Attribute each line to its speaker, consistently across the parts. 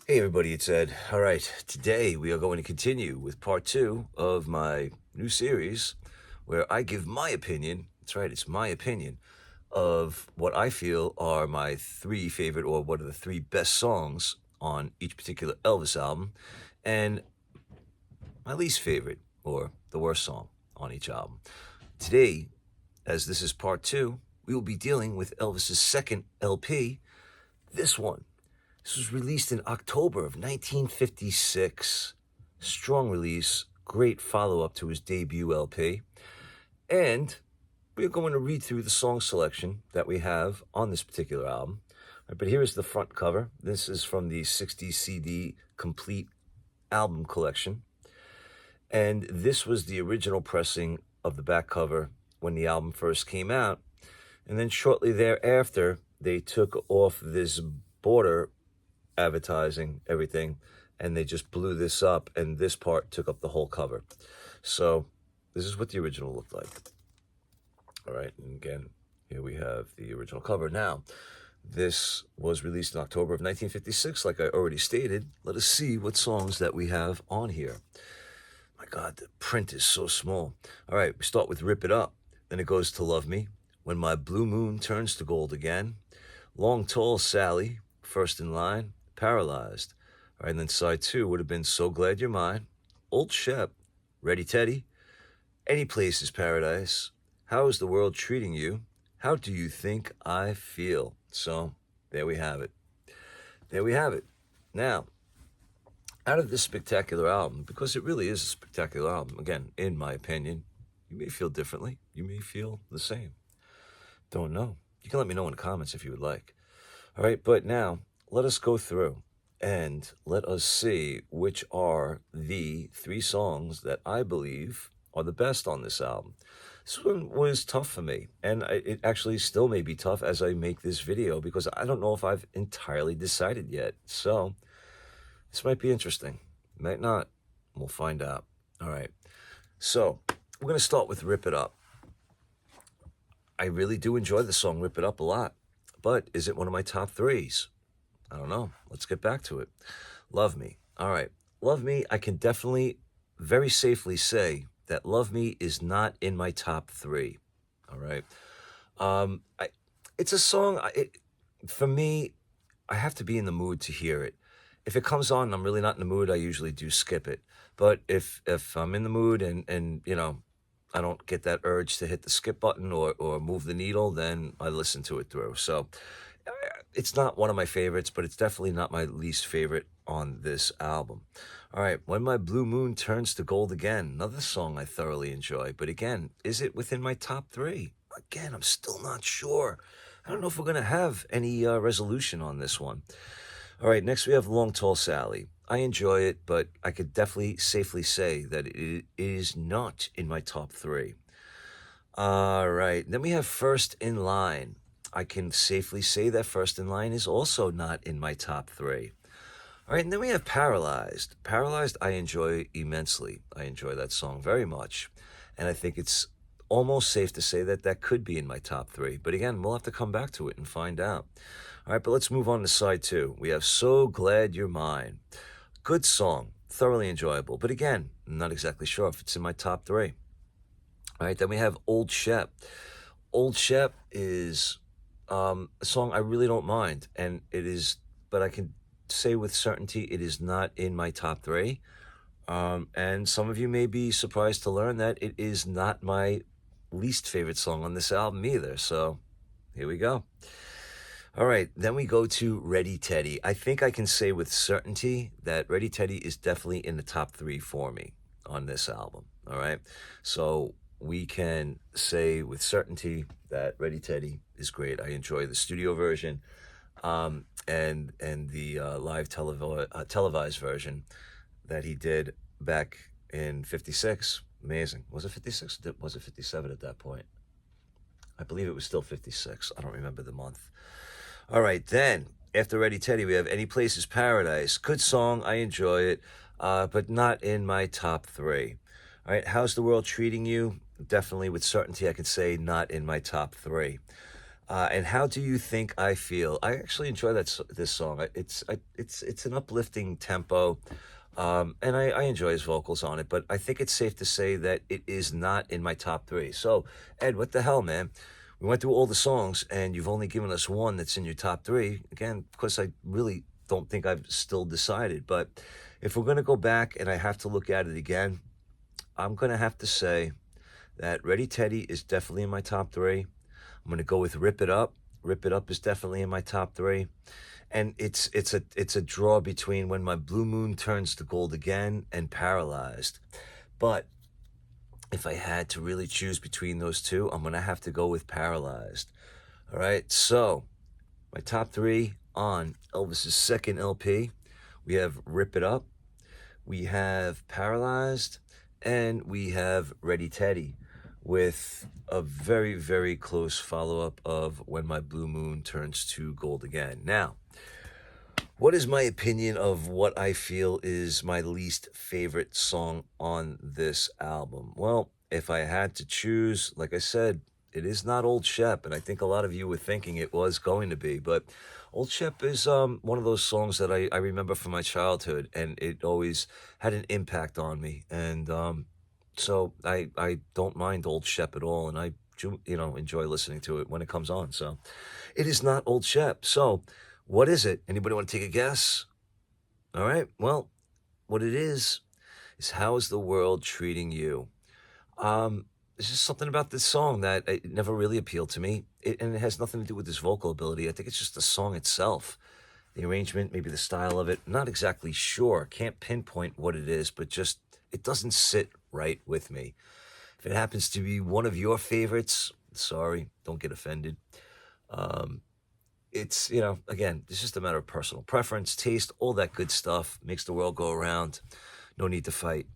Speaker 1: Hey everybody, it's Ed. All right, today we are going to continue with part two of my new series where I give my opinion. That's right, it's my opinion of what I feel are my three favorite or what are the three best songs on each particular Elvis album, and my least favorite or the worst song on each album. Today, as this is part two, we will be dealing with Elvis's second LP, this one. This was released in October of 1956. Strong release, great follow up to his debut LP. And we're going to read through the song selection that we have on this particular album. Right, but here is the front cover. This is from the 60 CD complete album collection. And this was the original pressing of the back cover when the album first came out. And then shortly thereafter, they took off this border advertising, everything, and they just blew this up, and this part took up the whole cover. So this is what the original looked like. All right, and again, here we have the original cover. Now, this was released in October of 1956, like I already stated. Let us see what songs that we have on here. My God, the print is so small. All right, we start with Rip It Up. Then it goes to Love Me, When My Blue Moon Turns to Gold Again, Long Tall Sally, First in Line, Paralyzed. All right, and then side two would have been So Glad You're Mine, Old Shep, Ready Teddy, Any Place is Paradise, How is the World Treating You, How Do You Think I Feel? So there we have it. There we have it. Now, out of this spectacular album, because it really is a spectacular album, again, in my opinion, you may feel differently. You may feel the same. Don't know. You can let me know in the comments if you would like. All right, but now let us go through and let us see which are the three songs that I believe are the best on this album. This one was tough for me, and it actually still may be tough as I make this video because I don't know if I've entirely decided yet. So this might be interesting. Might not. We'll find out. All right. So we're going to start with Rip It Up. I really do enjoy the song Rip It Up a lot, but is it one of my top threes? I don't know. Let's get back to it. Love Me. All right. Love Me, I can definitely very safely say that Love Me is not in my top three. All right. It's a song, for me, I have to be in the mood to hear it. If it comes on and I'm really not in the mood, I usually do skip it. But if I'm in the mood and I don't get that urge to hit the skip button or move the needle, then I listen to it through. So it's not one of my favorites, but it's definitely not my least favorite on this album. All right, When My Blue Moon Turns to Gold Again, another song I thoroughly enjoy. But again, is it within my top three? Again, I'm still not sure. I don't know if we're going to have any resolution on this one. All right, next we have Long Tall Sally. I enjoy it, but I could definitely safely say that it is not in my top three. All right, then we have First in Line. I can safely say that First in Line is also not in my top three. All right, and then we have Paralyzed. Paralyzed, I enjoy immensely. I enjoy that song very much. And I think it's almost safe to say that that could be in my top three. But again, we'll have to come back to it and find out. All right, but let's move on to side two. We have So Glad You're Mine. Good song, thoroughly enjoyable. But again, I'm not exactly sure if it's in my top three. All right, then we have Old Shep. Old Shep is a song I really don't mind. And it is, but I can say with certainty it is not in my top three. And some of you may be surprised to learn that it is not my least favorite song on this album either. So here we go. All right, then we go to Ready Teddy. I think I can say with certainty that Ready Teddy is definitely in the top three for me on this album. All right, so we can say with certainty that Ready Teddy is great. I enjoy the studio version and the live televised version that he did back in 56. Amazing. Was it 56? Was it 57 at that point? I believe it was still 56. I don't remember the month. All right, then, after Ready Teddy, we have Any Place is Paradise. Good song. I enjoy it, but not in my top three. All right, How's the World Treating You? Definitely, with certainty, I could say not in my top three. And how do you think I feel? I actually enjoy this song. It's an uplifting tempo, and I enjoy his vocals on it. But I think it's safe to say that it is not in my top three. So, Ed, what the hell, man? We went through all the songs, and you've only given us one that's in your top three. Again, of course, I really don't think I've still decided. But if we're gonna go back and I have to look at it again, I'm gonna have to say that Ready Teddy is definitely in my top three. I'm gonna go with Rip It Up. Rip It Up is definitely in my top three. And it's a draw between When My Blue Moon Turns to Gold Again and Paralyzed. But if I had to really choose between those two, I'm gonna have to go with Paralyzed. All right, so my top three on Elvis's second LP, we have Rip It Up, we have Paralyzed, and we have Ready Teddy, with a very, very close follow-up of When My Blue Moon Turns to Gold Again. Now, what is my opinion of what I feel is my least favorite song on this album? Well, if I had to choose, like I said, it is not Old Shep, and I think a lot of you were thinking it was going to be, but Old Shep is one of those songs that I remember from my childhood, and it always had an impact on me. And so I don't mind Old Shep at all, and I enjoy listening to it when it comes on. So it is not Old Shep. So what is it? Anybody want to take a guess? All right. Well, what it is How Is the World Treating You? There's just something about this song that it never really appealed to me, and it has nothing to do with his vocal ability. I think it's just the song itself, the arrangement, maybe the style of it. Not exactly sure. Can't pinpoint what it is, but just it doesn't sit right with me. If it happens to be one of your favorites, sorry, don't get offended. It's, again, it's just a matter of personal preference, taste, all that good stuff. Makes the world go around. No need to fight.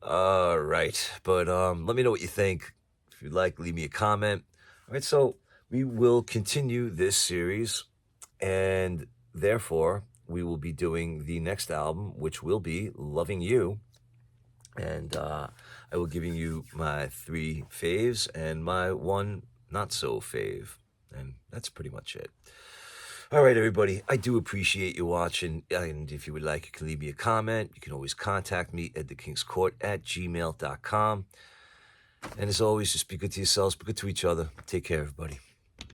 Speaker 1: All right. But let me know what you think. If you'd like, leave me a comment. All right. So we will continue this series, and therefore we will be doing the next album, which will be Loving You. And I will giving you my three faves and my one not so fave. And that's pretty much it. All right, everybody. I do appreciate you watching. And if you would like, you can leave me a comment. You can always contact me at edthekingscourt@gmail.com. And as always, just be good to yourselves, be good to each other. Take care, everybody.